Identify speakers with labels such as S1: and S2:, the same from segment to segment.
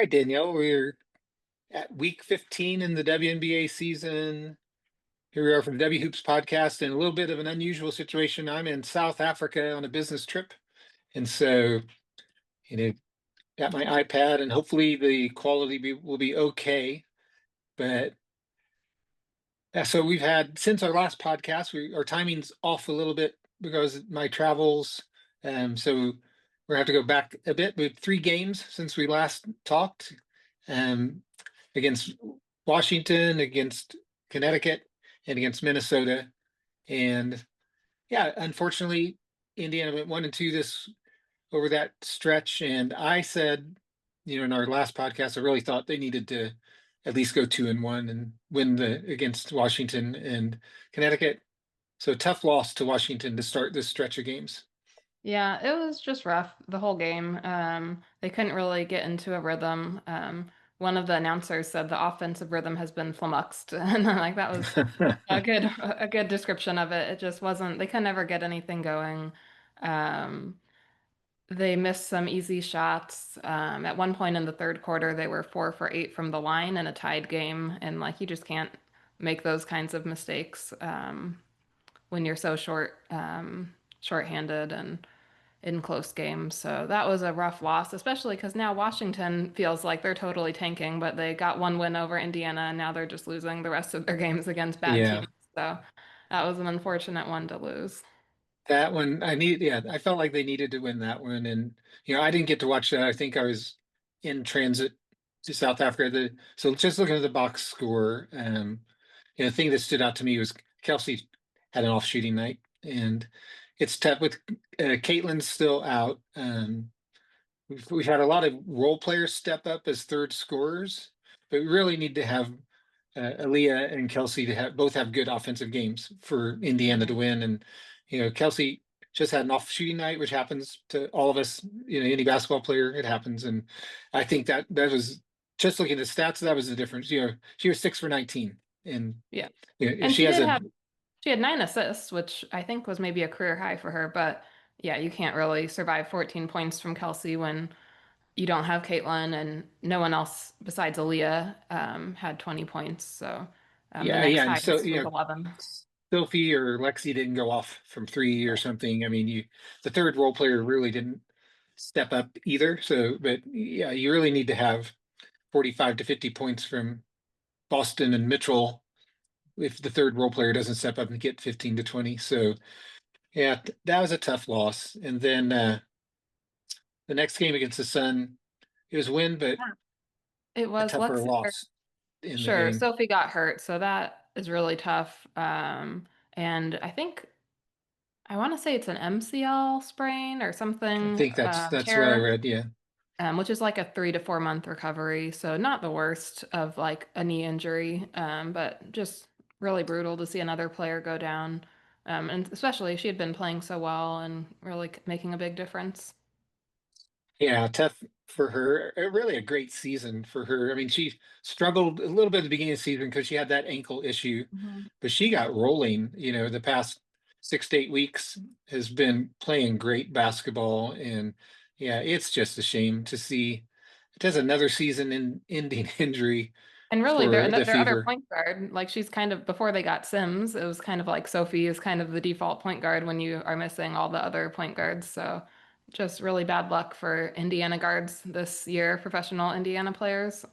S1: right, Danielle, we're at week 15 in the WNBA season. Here we are from the W Hoops podcast in a little bit of an unusual situation. I'm in South Africa on a business trip. And so, you know, got my iPad and hopefully the quality will be okay. But so we've had, since our last podcast, our timing's off a little bit because of my travels. So we're gonna have to go back a bit with three games since we last talked. Um, Against Washington, against Connecticut, and against Minnesota. And yeah, unfortunately, Indiana went 1-2 this over that stretch. And I said, in our last podcast, I really thought they needed to at least go 2-1 and win the against Washington and Connecticut. So tough loss to Washington to start this stretch of games.
S2: Yeah, it was just rough the whole game. They couldn't really get into a rhythm. One of the announcers said the offensive rhythm has been flummoxed, and like that was a good description of it. It just wasn't. They could never get anything going. Um, they missed some easy shots. At one point in the third quarter, they were 4 for 8 from the line in a tied game, and like you just can't make those kinds of mistakes when you're so shorthanded and in close games. So that was a rough loss, especially because now Washington feels like they're totally tanking, but they got one win over Indiana and now they're just losing the rest of their games against bad
S1: Yeah,
S2: teams. So that was an unfortunate one to lose.
S1: that one I felt like they needed to win that one. And I didn't get to watch that. I think I was in transit to South Africa. So just looking at the box score, the thing that stood out to me was Kelsey had an off shooting night, and it's tough with Caitlin's still out. We've had a lot of role players step up as third scorers, but we really need to have Aaliyah and Kelsey to both have good offensive games for Indiana to
S2: Mhm.
S1: win. And Kelsey just had an off shooting night, which happens to all of us. Any basketball player, it happens. And I think that was just looking at the stats. That was the difference. She was 6 for 19, and
S2: Yeah.
S1: if
S2: And
S1: she has a
S2: she had 9 assists, which I think was maybe a career high for her, but yeah, you can't really survive 14 points from Kelsey when you don't have Caitlin and no one else besides Aaliyah had 20 points. So the
S1: yeah,
S2: next
S1: yeah, and so
S2: highest was 11.
S1: Sophie or Lexi didn't go off from three or something. I mean, the third role player really didn't step up either. So, but yeah, you really need to have 45 to 50 points from Boston and Mitchell if the third role player doesn't step up and get 15 to 20. So, yeah, that was a tough loss. And then the next game against the Sun, it was a win, but
S2: It
S1: a
S2: was
S1: tougher
S2: Lexi.
S1: loss in the
S2: Sure,
S1: game.
S2: Sophie got hurt, so that is really tough. And I want to say it's an MCL sprain or
S1: I
S2: something,
S1: think that's what I
S2: tear,
S1: read. Yeah.
S2: which is like a 3 to 4 month recovery. So not the worst of like a knee injury, but just really brutal to see another player go down. And especially she had been playing so well and really making a big difference.
S1: Yeah, tough for her. Really a great season for her. I mean, she struggled a little bit at the beginning of the season because she had that ankle issue,
S2: Mhm.
S1: but she got rolling. The past 6 to 8 weeks has been playing great basketball, and yeah, it's just a shame to see it has another season in ending injury
S2: And really,
S1: for the
S2: their other
S1: Fever.
S2: point guard, like she's kind of before they got Sims, it was kind of like Sophie is kind of the default point guard when you are missing all the other point guards. So just really bad luck for Indiana guards this year, professional Indiana players,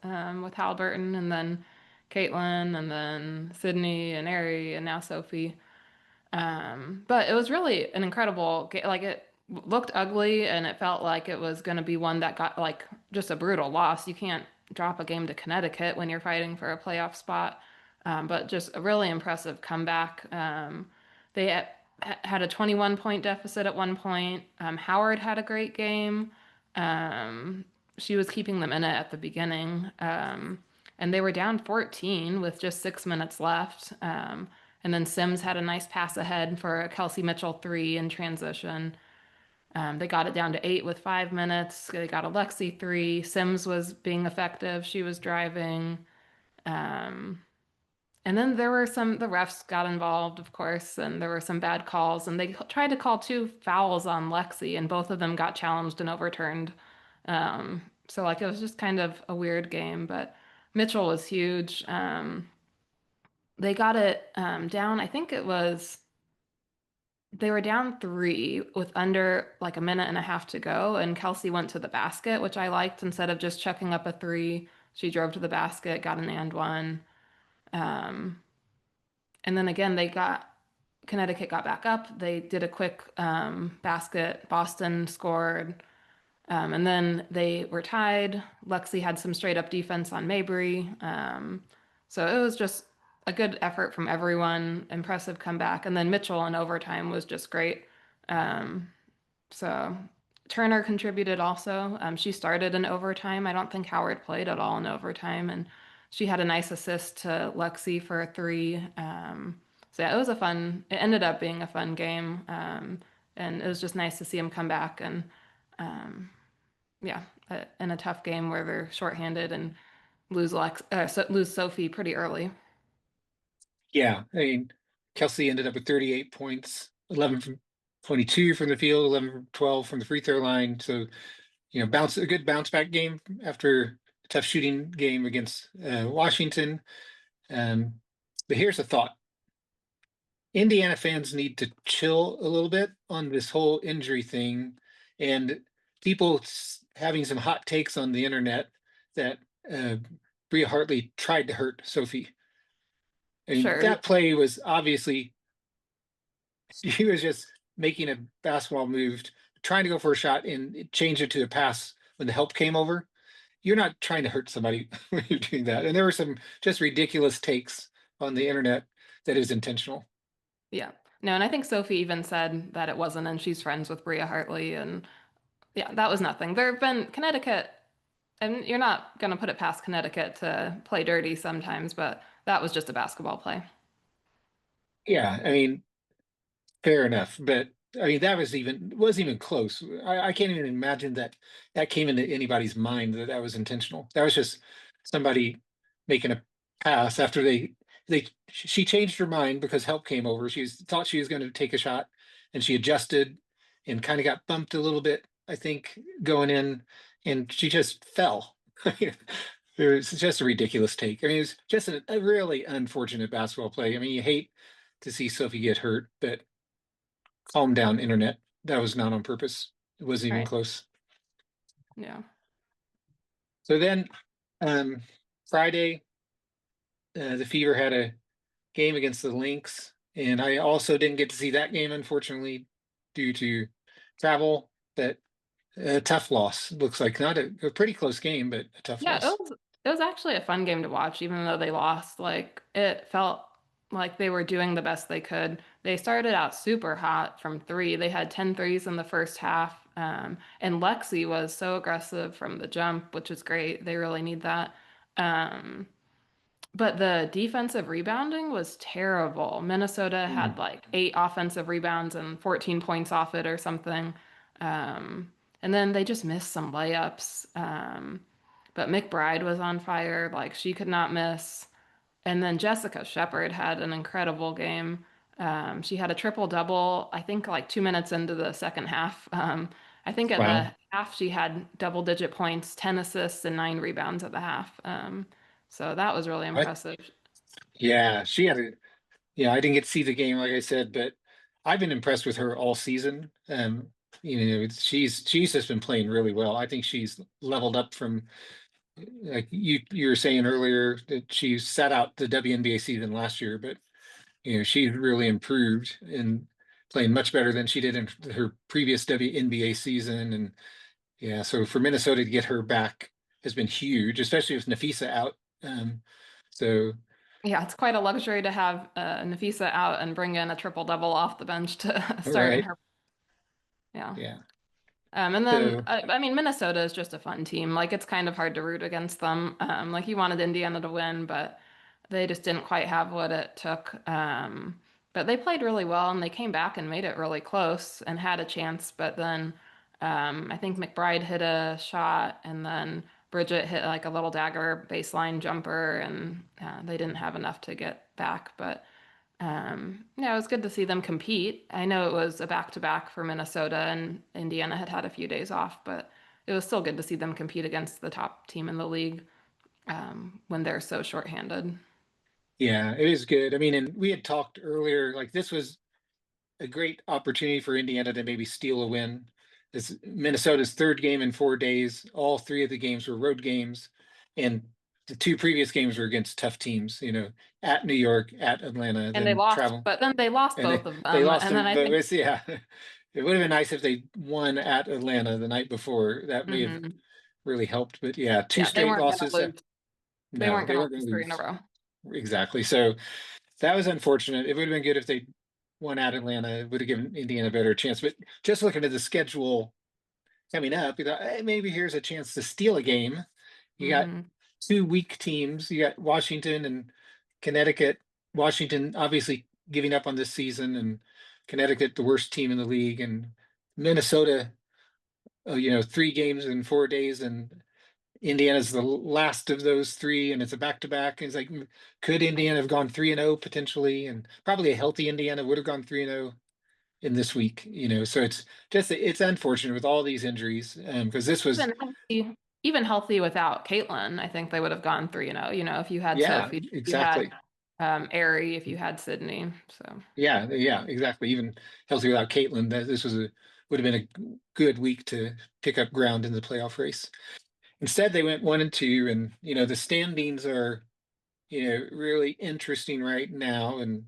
S2: with Halliburton and then Caitlin and then Sydney and Ari and now Sophie. But it was really an incredible game. Like it looked ugly and it felt like it was going to be one that got like just a brutal loss. You can't drop a game to Connecticut when you're fighting for a playoff spot. But just a really impressive comeback. They had a 21 point deficit at one point. Howard had a great game. Um, she was keeping them in it at the beginning. And they were down 14 with just 6 minutes left. And then Sims had a nice pass ahead for a Kelsey Mitchell three in transition. They got it down to 8 with 5 minutes. They got a Lexi three. Sims was being effective. She was driving. And then the refs got involved, of course, and there were some bad calls. And they tried to call two fouls on Lexi, and both of them got challenged and overturned So like it was just kind of a weird game, but Mitchell was huge. They got it down. I think it was they were down three with under like a minute and a half to go, and Kelsey went to the basket, which I liked. Instead of just chucking up a three, she drove to the basket, got an and one. Um, and then again, Connecticut got back up. They did a quick basket. Boston scored. And then they were tied. Lexi had some straight up defense on Mabry. So it was just a good effort from everyone, impressive comeback. And then Mitchell in overtime was just great. Um, so Turner contributed also. She started in overtime. I don't think Howard played at all in overtime. And she had a nice assist to Lexi for a three. So yeah, it ended up being a fun game. And it was just nice to see him come back and yeah, in a tough game where they're shorthanded and lose Sophie pretty early.
S1: Yeah, I mean, Kelsey ended up with 38 points, 11 from 22 from the field, 11 from 12 from the free throw line. So, a good bounce back game after a tough shooting game against Washington. Um, but here's a thought. Indiana fans need to chill a little bit on this whole injury thing, and people having some hot takes on the internet that uh, Bria Hartley tried to hurt Sophie. I mean,
S2: Sure.
S1: that play was obviously he was just making a basketball move, trying to go for a shot and change it to a pass when the help came over. You're not trying to hurt somebody when you're doing that. And there were some just ridiculous takes on the internet that is intentional.
S2: Yeah. No, and I think Sophie even said that it wasn't, and she's friends with Bria Hartley, and yeah, that was nothing. There have been Connecticut, and you're not going to put it past Connecticut to play dirty sometimes, but that was just a basketball play.
S1: Yeah, I mean, fair enough, but I mean that wasn't even close. I can't even imagine that that came into anybody's mind that that was intentional. That was just somebody making a pass after they she changed her mind because help came over. Thought she was going to take a shot, and she adjusted and kind of got bumped a little bit, I think, going in, and she just fell. It was just a ridiculous take. I mean, it was just a really unfortunate basketball play. I mean, you hate to see Sophie get hurt, but calm down, internet. That was not on purpose. It wasn't even
S2: Right.
S1: close.
S2: Yeah.
S1: So then um, Friday, the Fever had a game against the Lynx, and I also didn't get to see that game, unfortunately, due to travel. But a tough loss. Looks like not a pretty close game, but a tough
S2: Yeah,
S1: loss.
S2: it was actually a fun game to watch, even though they lost. Like it felt like they were doing the best they could. They started out super hot from three. They had 10 threes in the first half. And Lexi was so aggressive from the jump, which is great. They really need that. Um, but the defensive rebounding was terrible. Minnesota had
S1: Mm.
S2: like eight offensive rebounds and 14 points off it or something. And then they just missed some layups. But McBride was on fire. Like she could not miss. And then Jessica Shepard had an incredible game. She had a triple double, I think like 2 minutes into the second half. I think at
S1: Wow.
S2: the half she had double digit points, 10 assists, and nine rebounds at the half. So that was really
S1: I
S2: impressive.
S1: Yeah, she had a yeah, I didn't get to see the game, like I said, but I've been impressed with her all season. She's just been playing really well. I think she's leveled up from like you were saying earlier that she sat out the WNBA season last year, but she's really improved and playing much better than she did in her previous WNBA season. And yeah, so for Minnesota to get her back has been huge, especially with Nafisa out. So
S2: Yeah, it's quite a luxury to have Nafisa out and bring in a triple double off the bench to start in
S1: right,
S2: her. Yeah.
S1: yeah.
S2: And then,
S1: So
S2: I mean, Minnesota is just a fun team. Like, it's kind of hard to root against them. Like, you wanted Indiana to win, but they just didn't quite have what it took. But they played really well, and they came back and made it really close and had a chance. But then I think McBride hit a shot, and then Bridget hit like a little dagger baseline jumper, and they didn't have enough to get back. But yeah, it was good to see them compete. I know it was a back-to-back for Minnesota and Indiana had had a few days off, but it was still good to see them compete against the top team in the league when they're so shorthanded.
S1: Yeah, it is good. I mean, and we had talked earlier, like this was a great opportunity for Indiana to maybe steal a win. This Minnesota's third game in 4 days. All three of the games were road games, and the two previous games were against tough teams. At New York, at Atlanta,
S2: And they
S1: then
S2: lost,
S1: travel,
S2: but then they lost
S1: and
S2: both of
S1: they
S2: them.
S1: lost
S2: And then
S1: them.
S2: I
S1: But
S2: think,
S1: yeah, it would have been nice if they won at Atlanta the night before. That may have
S2: mhm,
S1: really helped. But yeah, two
S2: yeah, they
S1: straight
S2: weren't going to
S1: losses.
S2: lose. They
S1: No,
S2: weren't
S1: they
S2: going to
S1: weren't going
S2: lose
S1: to
S2: three in a
S1: lose.
S2: row.
S1: Exactly. So that was unfortunate. It would have been good if they won at Atlanta. It would have given Indiana a better chance. But just looking at the schedule coming up, you thought, hey, maybe here's a chance to steal a game. You got
S2: Hmm.
S1: two weak teams. You got Washington and Connecticut. Washington obviously giving up on this season, and Connecticut, the worst team in the league, and Minnesota, 3 games in 4 days, and Indiana's the last of those three, and it's a back-to-back. It's like, could Indiana have gone 3-0 potentially? And probably a healthy Indiana would have gone 3-0 in this week. So it's unfortunate with all these injuries, because this was,
S2: Even healthy without Caitlin, I think they would have gone 3-0. If you had
S1: yeah,
S2: Sophie, if you had
S1: exactly.
S2: Ari, if you had Sydney. So
S1: Yeah, exactly. Even healthy without Caitlin, that this would have been a good week to pick up ground in the playoff race. Instead, they went 1-2, and the standings are really interesting right now. And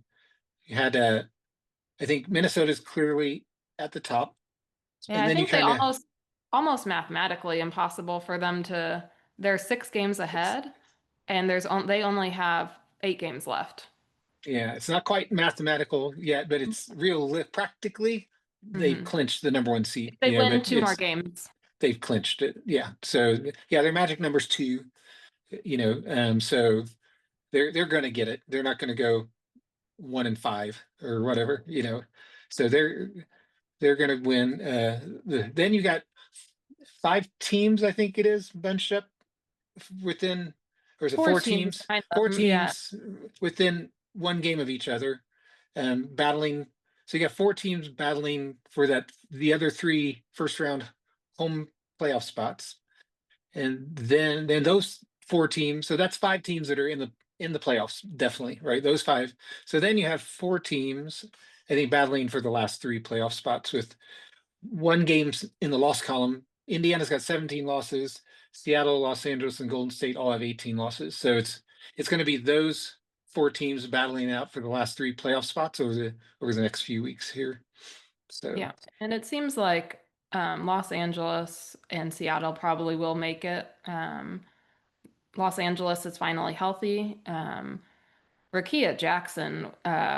S1: you had I think Minnesota's clearly at the top,
S2: yeah,
S1: and
S2: I
S1: then you
S2: think they
S1: kind of
S2: almost mathematically impossible for them to. They're 6 games
S1: it's
S2: ahead, and they only have 8 games left.
S1: yeah, it's not quite mathematical yet, but it's real. Practically, they've
S2: Hmm.
S1: clinched the number one
S2: If
S1: seed.
S2: they win
S1: But
S2: 2 more
S1: it's
S2: games,
S1: they've clinched it. Yeah, so yeah, their magic number's two. So they're going to get it. They're not going to go 1-5 or whatever. So they're going to win. Then you got 5 teams, I think it is, bunched up within, or is it
S2: four
S1: four
S2: teams
S1: teams?
S2: behind
S1: Four
S2: them. Yeah,
S1: teams within one game of each other, battling. So you got 4 teams battling for the other three first round home playoff spots, and then those 4 teams. So that's 5 teams that are in the playoffs, definitely, right? Those five. So then you have 4 teams, I think, battling for the last 3 playoff spots with one games in the loss column. Indiana's got 17 losses. Seattle, Los Angeles, and Golden State all have 18 losses. So it's going to be those 4 teams battling out for the last 3 playoff spots over the next few weeks here. So
S2: yeah, and it seems like Los Angeles and Seattle probably will make it. Los Angeles is finally healthy. Rakia Jackson,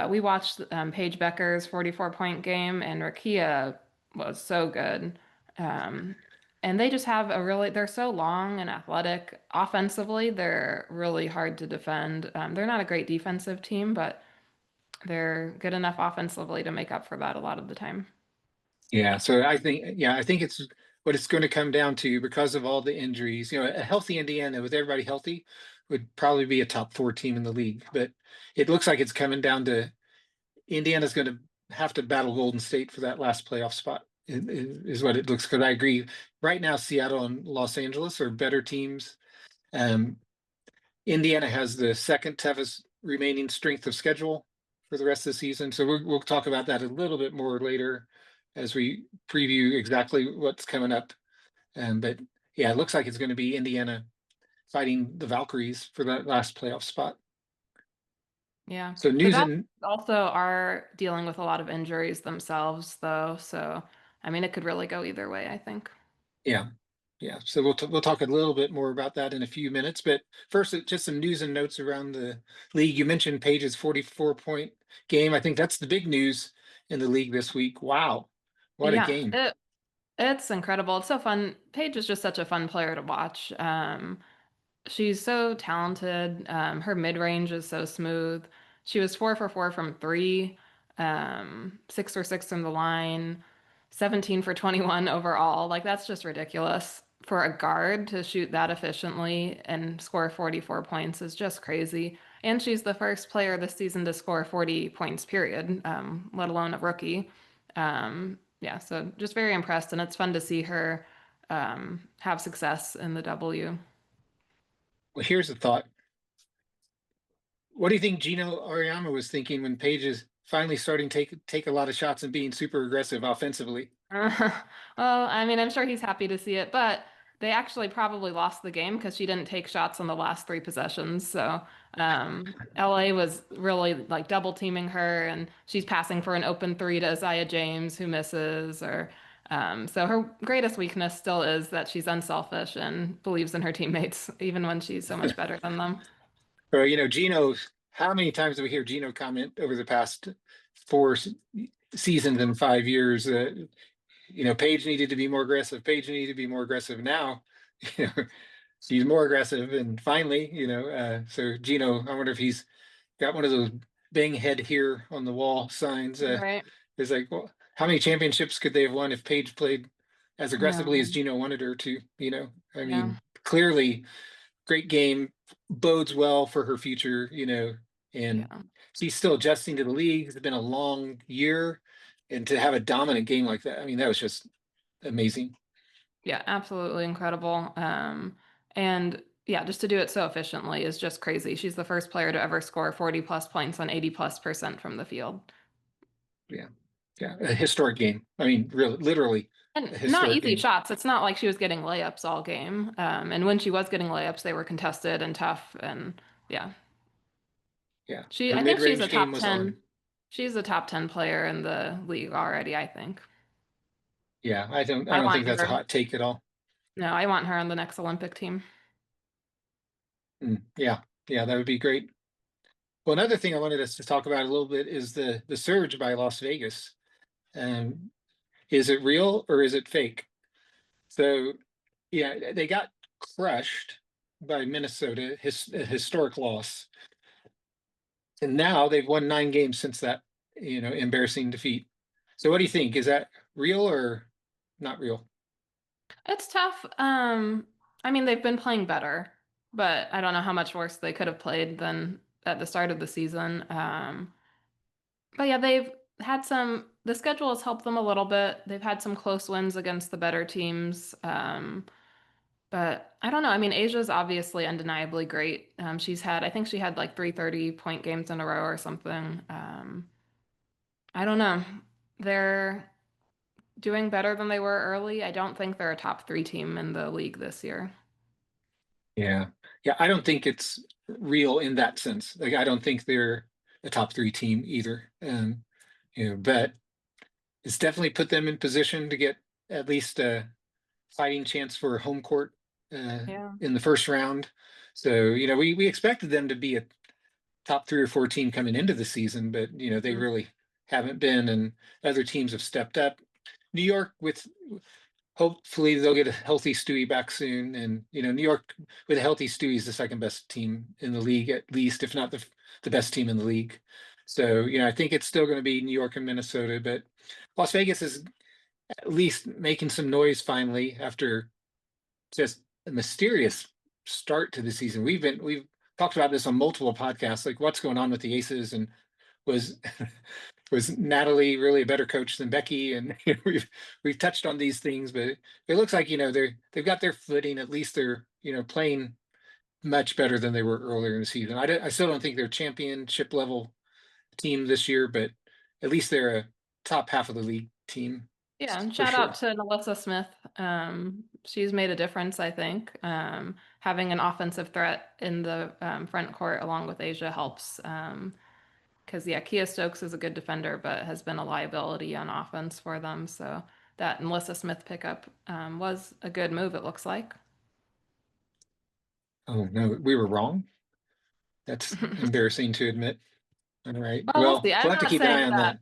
S2: we watched Paige Becker's 44-point game, and Rakia was so good. Um, and they just have they're so long and athletic. Offensively, they're really hard to defend. They're not a great defensive team, but they're good enough offensively to make up for that a lot of the time.
S1: yeah, so I think it's what it's going to come down to because of all the injuries. A healthy Indiana with everybody healthy would probably be a top 4 team in the league, but it looks like it's coming down to Indiana's going to have to battle Golden State for that last playoff spot. Is what it looks. Because I agree. Right now, Seattle and Los Angeles are better teams. Um, Indiana has the second toughest remaining strength of schedule for the rest of the season. So we'll talk about that a little bit more later as we preview exactly what's coming up. But yeah, it looks like it's going to be Indiana fighting the Valkyries for that last playoff spot.
S2: Yeah.
S1: So
S2: The
S1: news
S2: Valkyries
S1: and
S2: also are dealing with a lot of injuries themselves, though. So, I mean, it could really go either way, I think.
S1: yeah, yeah. So we'll talk a little bit more about that in a few minutes. But first, just some news and notes around the league. You mentioned Page's 44-point game. I think that's the big news in the league this week. Wow, what a
S2: Yeah,
S1: game!
S2: it's incredible. It's so fun. Paige is just such a fun player to watch. She's so talented. Her mid-range is so smooth. She was 4 for 4 from three, 6 for 6 from the line, 17 for 21 overall. Like that's just ridiculous. For a guard to shoot that efficiently and score 44 points is just crazy. And she's the first player this season to score 40 points, period, let alone a rookie. Yeah, so just very impressed, and it's fun to see her. have success in the W.
S1: Well, here's a thought. What do you think Gino Auriemma was thinking when Paige is finally starting to take a lot of shots and being super aggressive offensively?
S2: Well, I mean, I'm sure he's happy to see it, but they actually probably lost the game because she didn't take shots on the last three possessions. So, LA was really like double teaming her, and she's passing for an open three to Isaiah James, who misses. So her greatest weakness still is that she's unselfish and believes in her teammates, even when she's so much better than them.
S1: Or, Gino, how many times do we hear Gino comment over the past four seasons and 5 years? Paige needed to be more aggressive. Paige needed to be more aggressive. Now, you know, she's more aggressive, and finally, so Gino, I wonder if he's got one of those bang head here on the wall signs.
S2: Right.
S1: It's like, well, how many championships could they have won if Paige played as
S2: I
S1: aggressively as
S2: know.
S1: Gino wanted her to? I
S2: Yeah.
S1: mean, clearly, great game bodes well for her future. And
S2: Yeah.
S1: she's still adjusting to the league. It's been a long year, and to have a dominant game like that, I mean, that was just amazing.
S2: Yeah, absolutely incredible. And yeah, just to do it so efficiently is just crazy. She's the first player to ever score 40 plus points on 80+% from the field.
S1: Yeah, yeah, a historic game. I mean, really, literally
S2: And
S1: a
S2: not
S1: historic
S2: easy
S1: game.
S2: shots. It's not like she was getting layups all game. And when she was getting layups, they were contested and tough. And yeah,
S1: Yeah,
S2: she,
S1: her
S2: I think she's a
S1: mid-range game
S2: top
S1: was on.
S2: 10. She's a top 10 player in the league already, I think.
S1: Yeah, I
S2: I
S1: don't
S2: want
S1: think that's a
S2: her.
S1: hot take at all.
S2: No, I want her on the next Olympic team.
S1: Yeah, yeah, that would be great. Well, another thing I wanted us to talk about a little bit is the surge by Las Vegas. Um, is it real or is it fake? So, yeah, they got crushed by Minnesota, a historic loss, and now they've won 9 games since that, embarrassing defeat. So, what do you think? Is that real or not real?
S2: It's tough. I mean, they've been playing better, but I don't know how much worse they could have played than at the start of the season. But yeah, they've had the schedule has helped them a little bit. They've had some close wins against the better teams. But I don't know. I mean, Asia's obviously undeniably great. I think she had like 330-point games in a row or something. I don't know. They're doing better than they were early. I don't think they're a top three team in the league this year.
S1: Yeah. Yeah, I don't think it's real in that sense. Like, I don't think they're a top three team either. But it's definitely put them in position to get at least a fighting chance for home court
S2: Yeah.
S1: in the first round. So, we expected them to be a top 3 or 4 team coming into the season, but they
S2: Mm.
S1: really haven't been, and other teams have stepped up. New York, with hopefully they'll get a healthy Stewie back soon, and New York with a healthy Stewie is the second best team in the league, at least, if not the best team in the league. So, I think it's still going to be New York and Minnesota, but Las Vegas is at least making some noise finally after just a mysterious start to the season. We've talked about this on multiple podcasts, like what's going on with the Aces, and was was Natalie really a better coach than Becky? And we've touched on these things, but it looks like they've got their footing. At least they're playing much better than they were earlier in the season. I still don't think they're championship level team this year, but at least they're a top half of the league team
S2: Yeah, and
S1: for
S2: shout out
S1: sure.
S2: to Melissa Smith. She's made a difference, I think. Having an offensive threat in the front court along with Asia helps. Because, yeah, Kia Stokes is a good defender, but has been a liability on offense for them. So that Melissa Smith pickup was a good move, it looks like.
S1: Oh no, we were wrong. That's embarrassing to admit. All right.
S2: Well, we'll see.
S1: Well, we'll have to keep an eye on that.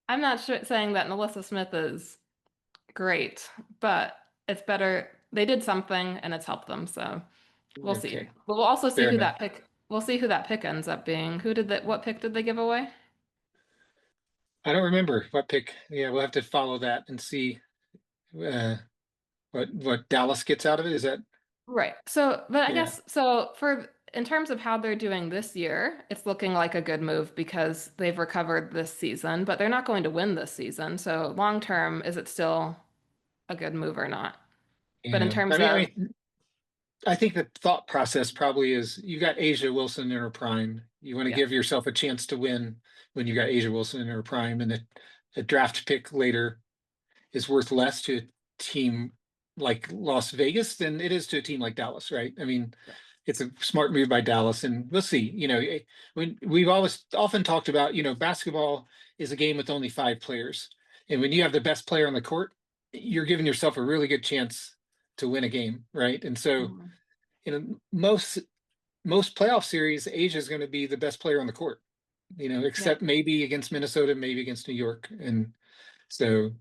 S2: I'm not sure, saying that Melissa Smith is great, but it's better. They did something and it's helped them. So we'll see.
S1: Okay.
S2: But we'll also see
S1: Fair
S2: who
S1: enough.
S2: that pick. We'll see who that pick ends up being. What pick did they give away?
S1: I don't remember what pick. Yeah, we'll have to follow that and see uh, what Dallas gets out of it. Is that
S2: Right. So, but I
S1: yeah?
S2: guess so for in terms of how they're doing this year, it's looking like a good move because they've recovered this season, but they're not going to win this season. So long term, is it still a good move or not? But in
S1: Yeah.
S2: terms of,
S1: I think the thought process probably is you got Asia Wilson in her prime. You want to
S2: yeah,
S1: give yourself a chance to win when you got Asia Wilson in her prime, and a draft pick later is worth less to a team like Las Vegas than it is to a team like Dallas, right? I mean, it's a smart move by Dallas, and we'll see. When we've always often talked about, basketball is a game with only five players, and when you have the best player on the court, you're giving yourself a really good chance to win a game, right? And so,
S2: Mhm.
S1: most playoff series, Asia is going to be the best player on the court,
S2: Yeah,
S1: except maybe against Minnesota, maybe against New York, and so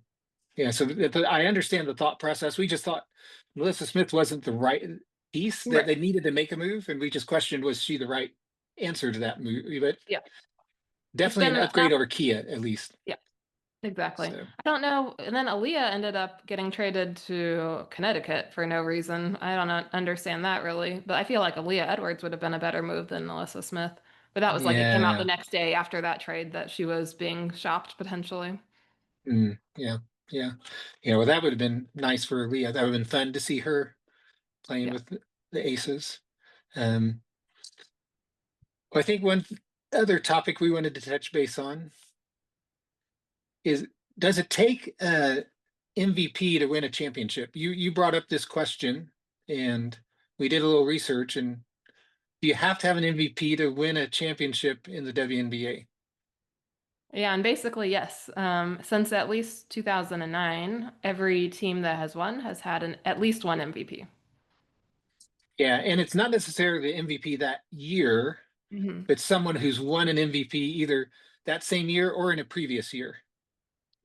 S1: yeah, so I understand the thought process. We just thought Melissa Smith wasn't the right piece that
S2: right.
S1: they needed to make a move, and we just questioned was she the right answer to that move? But
S2: Yeah, it's
S1: definitely
S2: been
S1: an
S2: now.
S1: upgrade over Kia, at least.
S2: Yeah, exactly.
S1: So
S2: I don't know. And then Aaliyah ended up getting traded to Connecticut for no reason. I don't understand that really, but I feel like Aaliyah Edwards would have been a better move than Melissa Smith. But that was like it came out the
S1: yeah,
S2: next day after that trade that she was being shopped potentially.
S1: yeah, yeah, yeah. Well, that would have been nice for Leah. That would have been fun to see her playing
S2: Yeah.
S1: with the Aces. Um, I think one other topic we wanted to touch base on is, does it take a MVP to win a championship? You brought up this question, and we did a little research. And do you have to have an MVP to win a championship in the WNBA?
S2: Yeah, and basically, yes. Since at least 2009, every team that has won has had at least one MVP.
S1: Yeah, and it's not necessarily the MVP that year,
S2: Hmm.
S1: but someone who's won an MVP either that same year or in a previous year.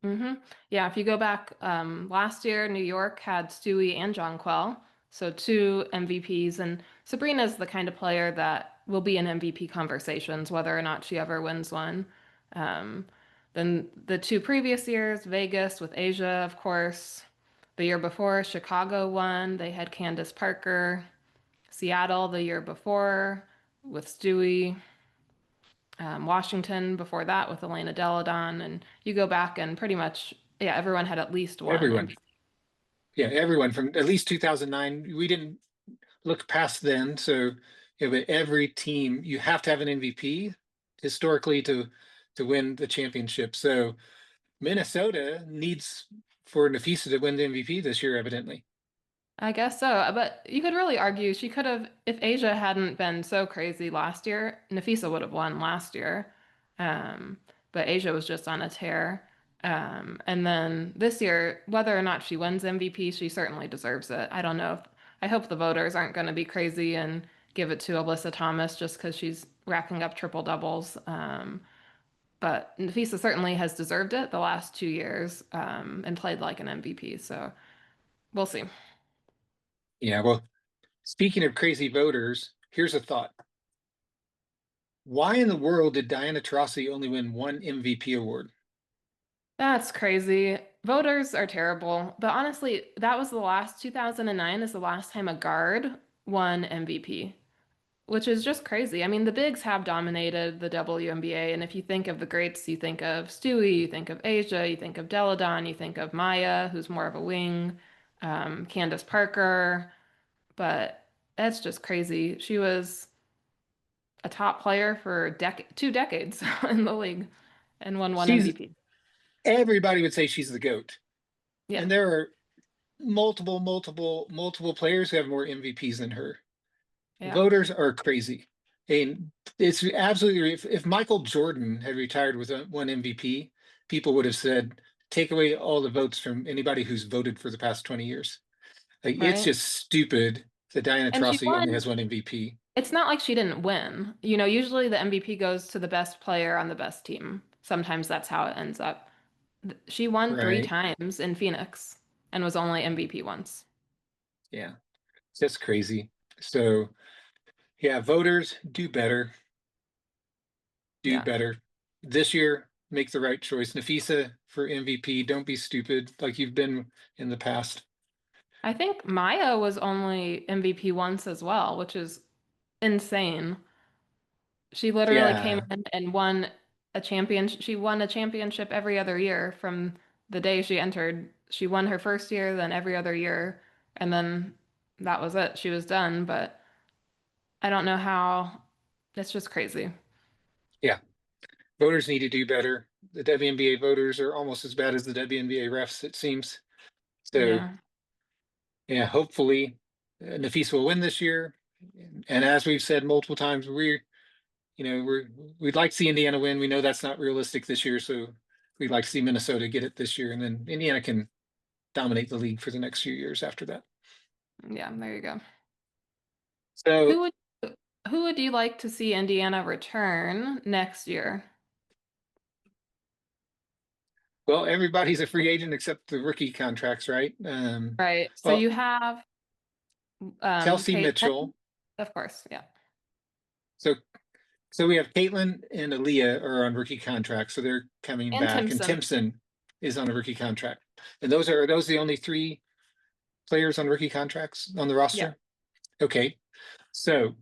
S2: Hmm. Yeah, if you go back last year, New York had Stewie and Jonquel, so two MVPs, and Sabrina's the kind of player that will be in MVP conversations, whether or not she ever wins one. Um, then the two previous years, Vegas with Asia, of course. The year before, Chicago won. They had Candace Parker. Seattle the year before with Stewie. Washington before that with Elena Deladon, and you go back and pretty much, yeah, everyone had at least one
S1: Everyone.
S2: MVP.
S1: Yeah, everyone from at least 2009. We didn't look past then. So, but every team, you have to have an MVP historically to win the championship. So Minnesota needs for Nafisa to win the MVP this year, evidently.
S2: I guess so, but you could really argue she could have, if Asia hadn't been so crazy last year, Nafisa would have won last year. Um, but Asia was just on a tear. And then this year, whether or not she wins MVP, she certainly deserves it. I don't know if, I hope the voters aren't going to be crazy and give it to Alyssa Thomas just because she's racking up triple doubles. But Nafisa certainly has deserved it the last 2 years, and played like an MVP. So we'll see.
S1: Yeah, well, speaking of crazy voters, here's a thought. Why in the world did Diana Taurasi only win one MVP award?
S2: That's crazy. Voters are terrible. But honestly, that was the last 2009 is the last time a guard won MVP, which is just crazy. I mean, the bigs have dominated the WNBA, and if you think of the greats, you think of Stewie, you think of Asia, you think of Deladon, you think of Maya, who's more of a wing, Candace Parker, but that's just crazy. She was a top player for 2 decades in the league and won one
S1: She's
S2: MVP.
S1: Everybody would say she's the GOAT.
S2: Yeah,
S1: And there are multiple players who have more MVPs than her.
S2: yeah,
S1: Voters are crazy. And it's absolutely, if Michael Jordan had retired with one MVP, people would have said, take away all the votes from anybody who's voted for the past 20 years. Like, it's
S2: right.
S1: just stupid that Diana
S2: And she
S1: Taurasi only
S2: won.
S1: has one MVP.
S2: It's not like she didn't win. Usually the MVP goes to the best player on the best team. Sometimes that's how it ends up. She won three
S1: Right.
S2: times in Phoenix and was only MVP once.
S1: Yeah. It's just crazy. So, yeah, voters do
S2: Yeah.
S1: better. This year, make the right choice. Nafisa for MVP. Don't be stupid like you've been in the past.
S2: I think Maya was only MVP once as well, which is insane. She literally came
S1: Yeah.
S2: in and won a champion. She won a championship every other year from the day she entered. She won her first year, then every other year. and then that was it. She was done, but I don't know how. It's just crazy.
S1: Yeah, voters need to do better. The WNBA voters are almost as bad as the WNBA refs, it seems. So
S2: Yeah.
S1: yeah, hopefully Nafisa will win this year. And as we've said multiple times, we'd like to see Indiana win. We know that's not realistic this year, so we'd like to see Minnesota get it this year, and then Indiana can dominate the league for the next few years after that.
S2: Yeah, there you go.
S1: So,
S2: Who would who would you like to see Indiana return next year?
S1: well, everybody's a free agent except the rookie contracts, right?
S2: Right. So
S1: Well,
S2: you have
S1: Kelsey
S2: Caitlin,
S1: Mitchell.
S2: of course, yeah.
S1: So, so we have Caitlin and Aaliyah are on rookie contracts, so they're coming
S2: And
S1: back, and
S2: Timpson.
S1: Timpson is on a rookie contract. And are those the only three players on rookie contracts on the
S2: Yeah.
S1: roster? Okay, so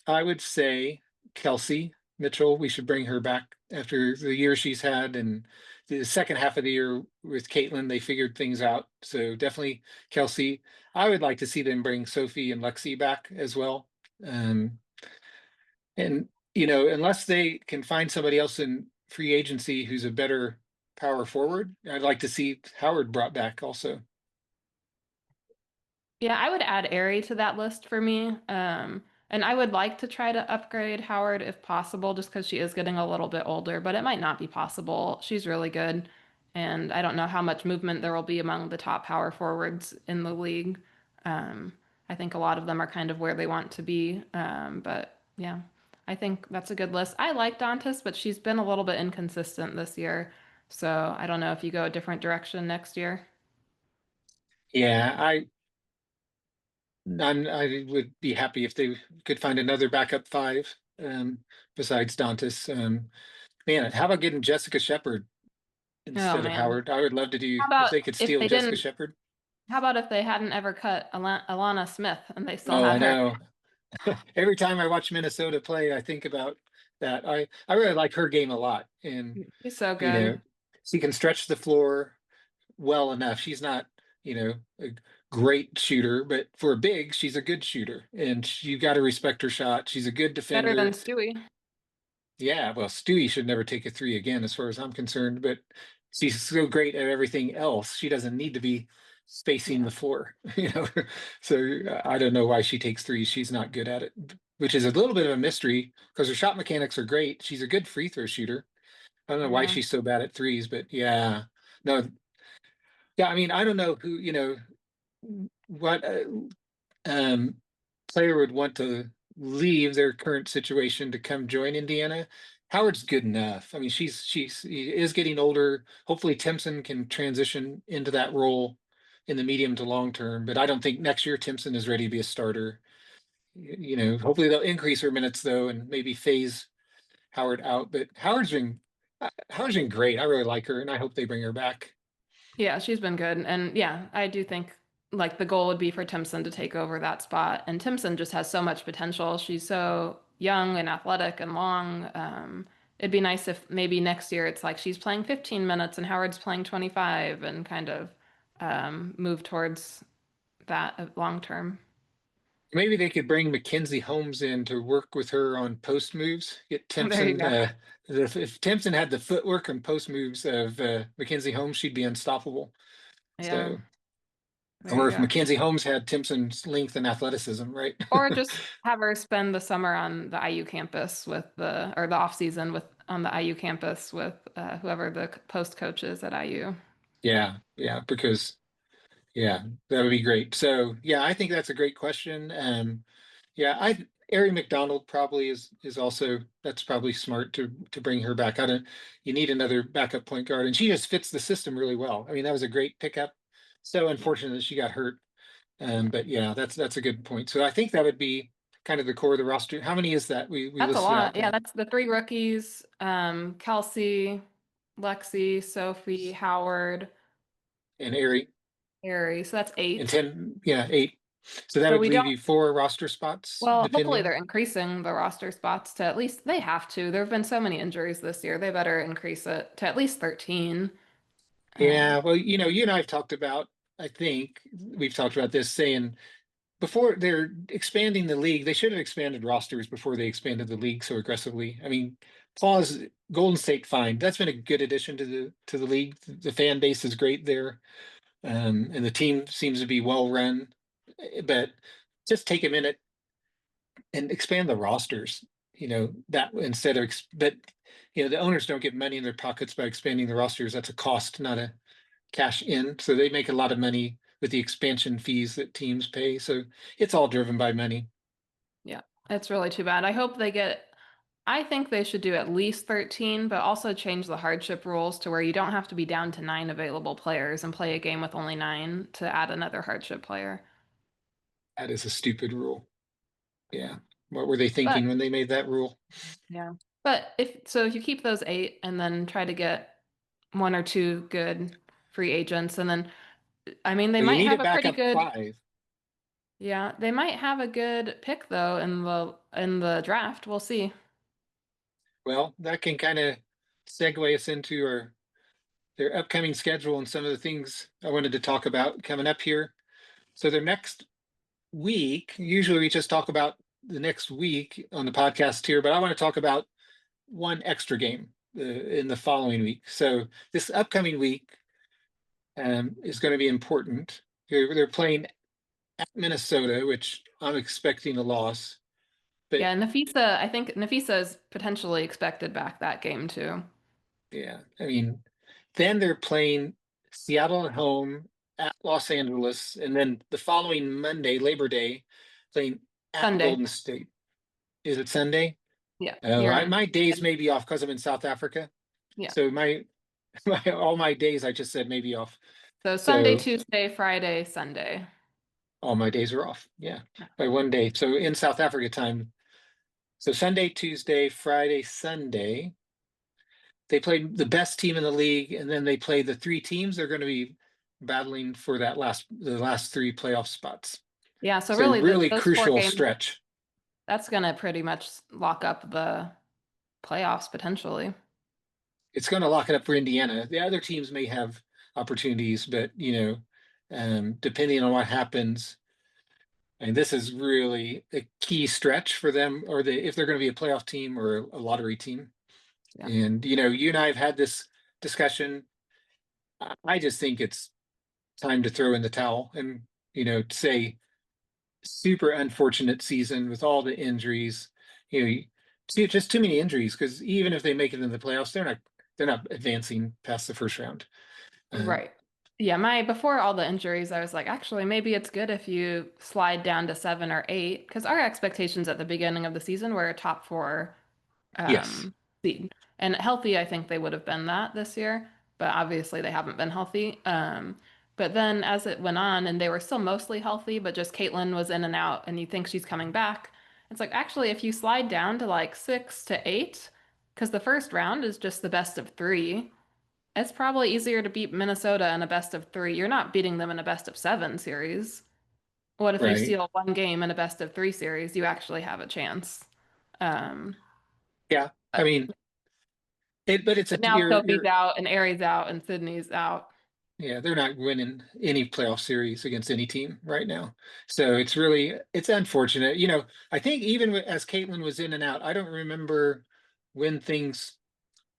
S1: I would say Kelsey Mitchell, we should bring her back after the year she's had. And the second half of the year with Caitlin, they figured things out. So definitely Kelsey. I would like to see them bring Sophie and Lexi back as well. Um, and, unless they can find somebody else in free agency who's a better power forward, I'd like to see Howard brought back also.
S2: Yeah, I would add Aerie to that list for me. And I would like to try to upgrade Howard if possible, just because she is getting a little bit older, but it might not be possible. She's really good. And I don't know how much movement there will be among the top power forwards in the league. Um, I think a lot of them are kind of where they want to be. But yeah, I think that's a good list. I like Dantas, but she's been a little bit inconsistent this year. So I don't know if you go a different direction next year.
S1: Yeah, I would be happy if they could find another backup five besides Dantas. Man, how about getting Jessica Shepard
S2: Oh
S1: instead of
S2: man.
S1: Howard? I would love to do
S2: How
S1: if
S2: about
S1: they could
S2: if
S1: steal
S2: they
S1: Jessica
S2: didn't,
S1: Shepard.
S2: how about if they hadn't ever cut Alana Smith and they still
S1: Oh, I
S2: had her?
S1: know. Every time I watch Minnesota play, I think about that. I really like her game a lot, and
S2: She's so
S1: you know,
S2: good.
S1: she can stretch the floor well enough. She's not, a great shooter, but for a big, she's a good shooter, and you got to respect her shot. She's a good
S2: Better than
S1: defender.
S2: Stewie.
S1: Yeah, well, Stewie should never take a three again, as far as I'm concerned. But she's so great at everything else. She doesn't need to be spacing
S2: Yeah.
S1: the floor, So I don't know why she takes threes. She's not good at it, which is a little bit of a mystery because her shot mechanics are great. She's a good free throw shooter. I don't know why
S2: Yeah.
S1: she's so bad at threes, but yeah, no, yeah. I mean, I don't know who, what um, player would want to leave their current situation to come join Indiana. Howard's good enough. I mean, he is getting older. Hopefully, Timpson can transition into that role in the medium to long term. But I don't think next year Timpson is ready to be a starter. Hopefully they'll increase her minutes though, and maybe phase Howard out. But Howard's been great. I really like her, and I hope they bring her back.
S2: Yeah, she's been good. And yeah, I do think like the goal would be for Timpson to take over that spot. And Timpson just has so much potential. She's so young and athletic and long. It'd be nice if maybe next year it's like she's playing 15 minutes and Howard's playing 25 and kind of move towards that long term.
S1: Maybe they could bring Mackenzie Holmes in to work with her on post moves. Get
S2: There you
S1: Timpson.
S2: go.
S1: If Timpson had the footwork and post moves of Mackenzie Holmes, she'd be unstoppable.
S2: Yeah,
S1: So,
S2: there you
S1: or if
S2: go.
S1: Mackenzie Holmes had Timpson's length and athleticism, right?
S2: Or just have her spend the summer on the IU campus with or the off season with on the IU campus with whoever the post coach is at IU.
S1: Yeah, yeah, because yeah, that would be great. So, yeah, I think that's a great question. Yeah, Ari McDonald probably is also that's probably smart to bring her back. I don't You need another backup point guard, and she just fits the system really well. I mean, that was a great pickup. So
S2: Yeah.
S1: unfortunate that she got hurt.
S2: Yeah.
S1: But yeah, that's a good point. So I think that would be kind of the core of the roster. How many is that we
S2: That's a
S1: listed out
S2: lot. Yeah,
S1: now?
S2: that's the three rookies, Kelsey, Lexi, Sophie, Howard,
S1: And Ari
S2: Harry. So that's
S1: and
S2: eight.
S1: 10, yeah, eight. So that
S2: So
S1: would
S2: we
S1: leave
S2: don't,
S1: you four roster spots,
S2: well, hopefully
S1: depending.
S2: they're increasing the roster spots to at least, they have to. There have been so many injuries this year. They better increase it to at least 13. Um,
S1: Yeah, well, you and I have talked about I think we've talked about this, saying before they're expanding the league, they should have expanded rosters before they expanded the league so aggressively. I mean, Claus, Golden State, fine. That's been a good addition to the league. The fan base is great there, and the team seems to be well run. But just take a minute and expand the rosters. That instead of but the owners don't get money in their pockets by expanding the rosters. That's a cost, not a cash in. So they make a lot of money with the expansion fees that teams pay. So it's all driven by money.
S2: Yeah, it's really too bad. I hope they get, I think they should do at least 13, but also change the hardship rules to where you don't have to be down to 9 available players and play a game with only 9 to add another hardship player.
S1: That is a stupid rule. Yeah. What were they
S2: But
S1: thinking when they made that rule?
S2: yeah. But if you keep those 8 and then try to get 1 or 2 good free agents, and then I mean they
S1: Well, you
S2: might
S1: need a
S2: have a pretty
S1: backup
S2: good,
S1: five.
S2: yeah, they might have a good pick though in the draft. We'll see.
S1: Well, that can kind of segue us into their upcoming schedule and some of the things I wanted to talk about coming up here. So their next week, usually we just talk about the next week on the podcast here, but I want to talk about one extra game in the following week. So this upcoming week is going to be important. They're playing at Minnesota, which I'm expecting a loss. But
S2: Yeah, Nafisa, I think Nafisa is potentially expected back that game too.
S1: yeah, I mean, then they're playing Seattle at home, at Los Angeles, and then the following Monday, Labor Day, playing at
S2: Sunday.
S1: Golden State. Is it Sunday?
S2: Yeah,
S1: Oh,
S2: you're in.
S1: my days may be off because I'm in South Africa.
S2: Yeah.
S1: So my all my days I just said maybe off.
S2: So Sunday,
S1: So
S2: Tuesday, Friday, Sunday.
S1: all my days are off. Yeah, by one day. So in South Africa time. So Sunday, Tuesday, Friday, Sunday. They played the best team in the league, and then they play the 3 teams. They're going to be battling for the last 3 playoff spots.
S2: Yeah, so
S1: So
S2: really
S1: really
S2: those 4
S1: crucial
S2: games,
S1: stretch.
S2: that's gonna pretty much lock up the playoffs potentially.
S1: It's going to lock it up for Indiana. The other teams may have opportunities, but depending on what happens, and this is really a key stretch for them, or if they're going to be a playoff team or a lottery team.
S2: Yeah.
S1: And you and I have had this discussion. I just think it's time to throw in the towel and say super unfortunate season with all the injuries. Just too many injuries, because even if they make it in the playoffs, they're not advancing past the first round. Um,
S2: Right. Yeah, my before all the injuries, I was like, actually, maybe it's good if you slide down to 7 or 8, because our expectations at the beginning of the season were a top 4
S1: yes,
S2: seed. And healthy, I think they would have been that this year, but obviously they haven't been healthy. But then as it went on, and they were still mostly healthy, but just Caitlin was in and out, and you think she's coming back. It's like, actually, if you slide down to like 6 to 8, because the first round is just the best of 3, it's probably easier to beat Minnesota in a best of 3. You're not beating them in a best of 7 series. What if you
S1: right.
S2: steal one game in a best of 3 series? You actually have a chance. Um,
S1: Yeah. I
S2: but
S1: mean, but it's
S2: But now Sophie's out and Aries out and Sydney's out.
S1: yeah, they're not winning any playoff series against any team right now. So it's unfortunate. I think even as Caitlin was in and out, I don't remember when things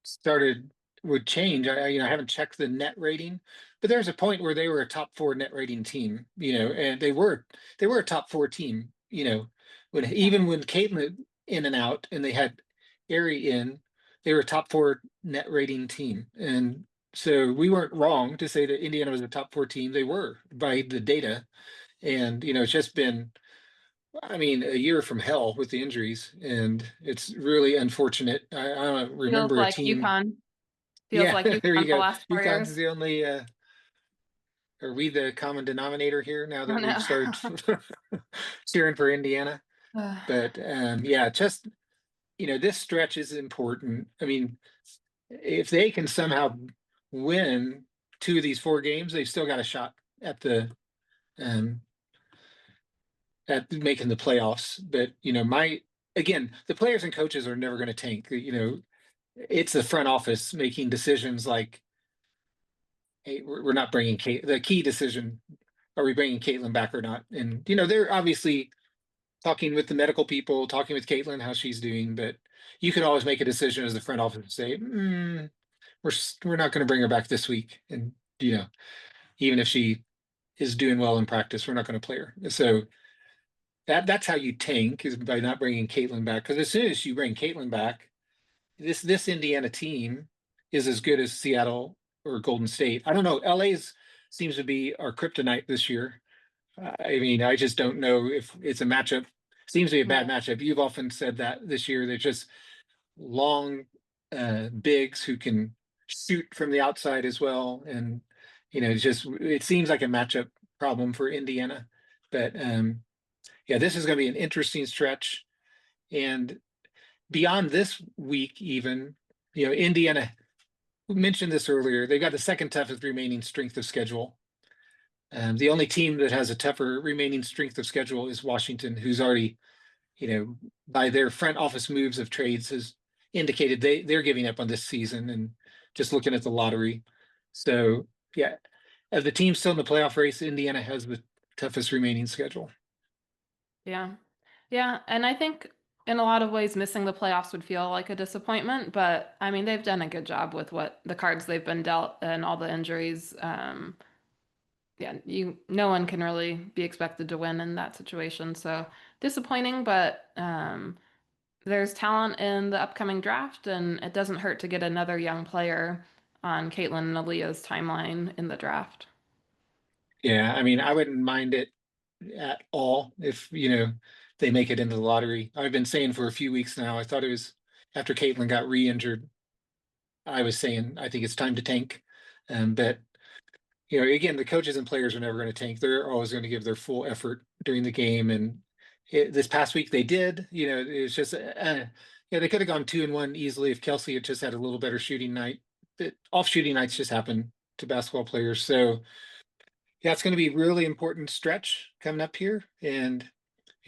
S1: started would change. I haven't checked the net rating, but there's a point where they were a top 4 net rating team, and they were a top 4 team, when
S2: Yeah.
S1: even when Caitlin in and out and they had Ari in, they were a top 4 net rating team. And so we weren't wrong to say that Indiana was a top 4 team. They were by the data. And it's just been, I mean, a year from hell with the injuries, and it's really unfortunate. I don't
S2: Feels
S1: remember a
S2: like
S1: team.
S2: UConn. Feels
S1: Yeah,
S2: like
S1: there you
S2: UConn the
S1: go.
S2: last 4 years.
S1: UConn's the only. Are we the common denominator here now
S2: Oh
S1: that we've started
S2: no.
S1: cheering for Indiana? But yeah, just this stretch is important. I mean, if they can somehow win 2 of these 4 games, they've still got a shot at the um, at making the playoffs. But again, the players and coaches are never going to tank. It's the front office making decisions like, hey, we're not bringing the key decision. Are we bringing Caitlin back or not? And they're obviously talking with the medical people, talking with Caitlin how she's doing, but you can always make a decision as the front office to say, we're not going to bring her back this week, and even if she is doing well in practice, we're not going to play her. So that's how you tank, is by not bringing Caitlin back. Because as soon as you bring Caitlin back, this Indiana team is as good as Seattle or Golden State. I don't know. LA's seems to be our kryptonite this year. I mean, I just don't know if it's a matchup. Seems to be a bad
S2: Right.
S1: matchup. You've often said that this year. They're just long bigs who can shoot from the outside as well, and it seems like a matchup problem for Indiana. But yeah, this is going to be an interesting stretch, and beyond this week, even Indiana. We mentioned this earlier. They've got the second toughest remaining strength of schedule. The only team that has a tougher remaining strength of schedule is Washington, who's already, by their front office moves of trades, has indicated they're giving up on this season and just looking at the lottery. So yeah, of the teams still in the playoff race, Indiana has the toughest remaining schedule.
S2: Yeah. Yeah. And I think in a lot of ways, missing the playoffs would feel like a disappointment. But I mean, they've done a good job with what the cards they've been dealt and all the injuries. Yeah, no one can really be expected to win in that situation. So disappointing, but there's talent in the upcoming draft, and it doesn't hurt to get another young player on Caitlin and Aaliyah's timeline in the draft.
S1: Yeah, I mean, I wouldn't mind it at all if they make it into the lottery. I've been saying for a few weeks now. I thought it was after Caitlin got re-injured. I was saying I think it's time to tank, but again, the coaches and players are never going to tank. They're always going to give their full effort during the game. And this past week they did. It's just, they could have gone 2-1 easily if Kelsey had just had a little better shooting night. But off shooting nights just happen to basketball players. So yeah, it's going to be a really important stretch coming up here. And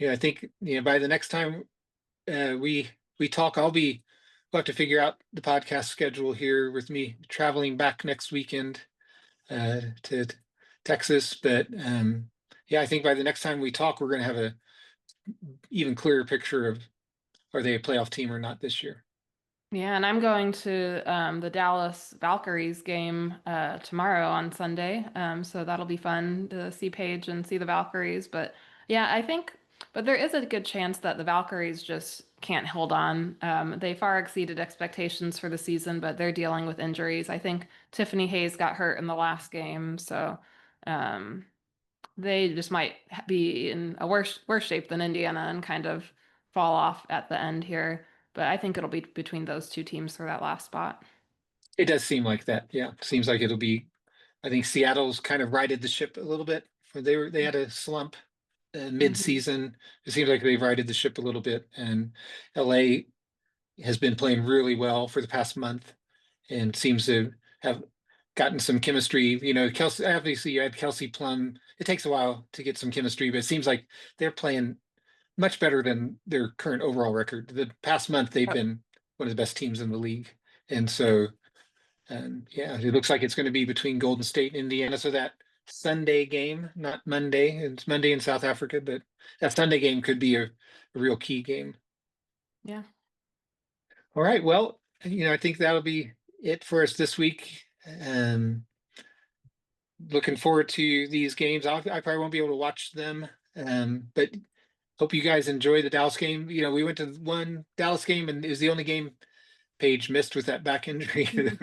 S1: I think by the next time we talk, we'll have to figure out the podcast schedule here with me traveling back next weekend to Texas. But yeah, I think by the next time we talk, we're going to have a even clearer picture of are they a playoff team or not this year.
S2: Yeah, and I'm going to the Dallas Valkyries game tomorrow on Sunday. So that'll be fun to see Paige and see the Valkyries. But yeah, but there is a good chance that the Valkyries just can't hold on. They far exceeded expectations for the season, but they're dealing with injuries. I think Tiffany Hayes got hurt in the last game, so um, they just might be in a worse shape than Indiana and kind of fall off at the end here. But I think it'll be between those two teams for that last spot.
S1: It does seem like that. Yeah, seems like it'll be. I think Seattle's kind of righted the ship a little bit. They had a slump
S2: Hmm.
S1: mid-season. It seems like they've righted the ship a little bit, and LA has been playing really well for the past month and seems to have gotten some chemistry. Kelsey, obviously you had Kelsey Plum. It takes a while to get some chemistry, but it seems like they're playing much better than their current overall record. The past month, they've been one of the best teams in the league. And so, yeah, it looks like it's going to be between Golden State and Indiana. So that Sunday game, not Monday, it's Monday in South Africa, but that Sunday game could be a real key game.
S2: Yeah.
S1: All right. Well, I think that'll be it for us this week. Looking forward to these games. I probably won't be able to watch them, but hope you guys enjoy the Dallas game. We went to one Dallas game and it was the only game Paige missed with that back injury.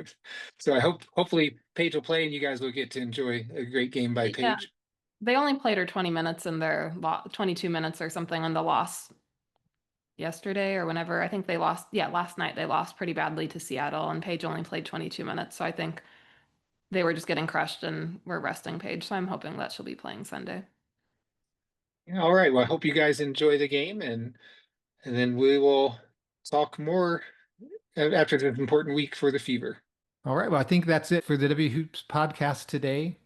S1: So hopefully Paige will play and you guys will get to enjoy a great game by
S2: Yeah.
S1: Paige.
S2: They only played her 20 minutes in their 22 minutes or something on the loss yesterday or whenever. I think they lost. Yeah, last night they lost pretty badly to Seattle, and Paige only played 22 minutes. So I think they were just getting crushed and were resting Paige. So I'm hoping that she'll be playing Sunday.
S1: Yeah, all right. Well, I hope you guys enjoy the game and then we will talk more after this important week for the Fever. All right. Well, I think that's it for the W Hoops podcast today.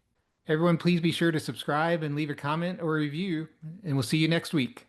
S1: Everyone, please be sure to subscribe and leave a comment or a review, and we'll see you next week.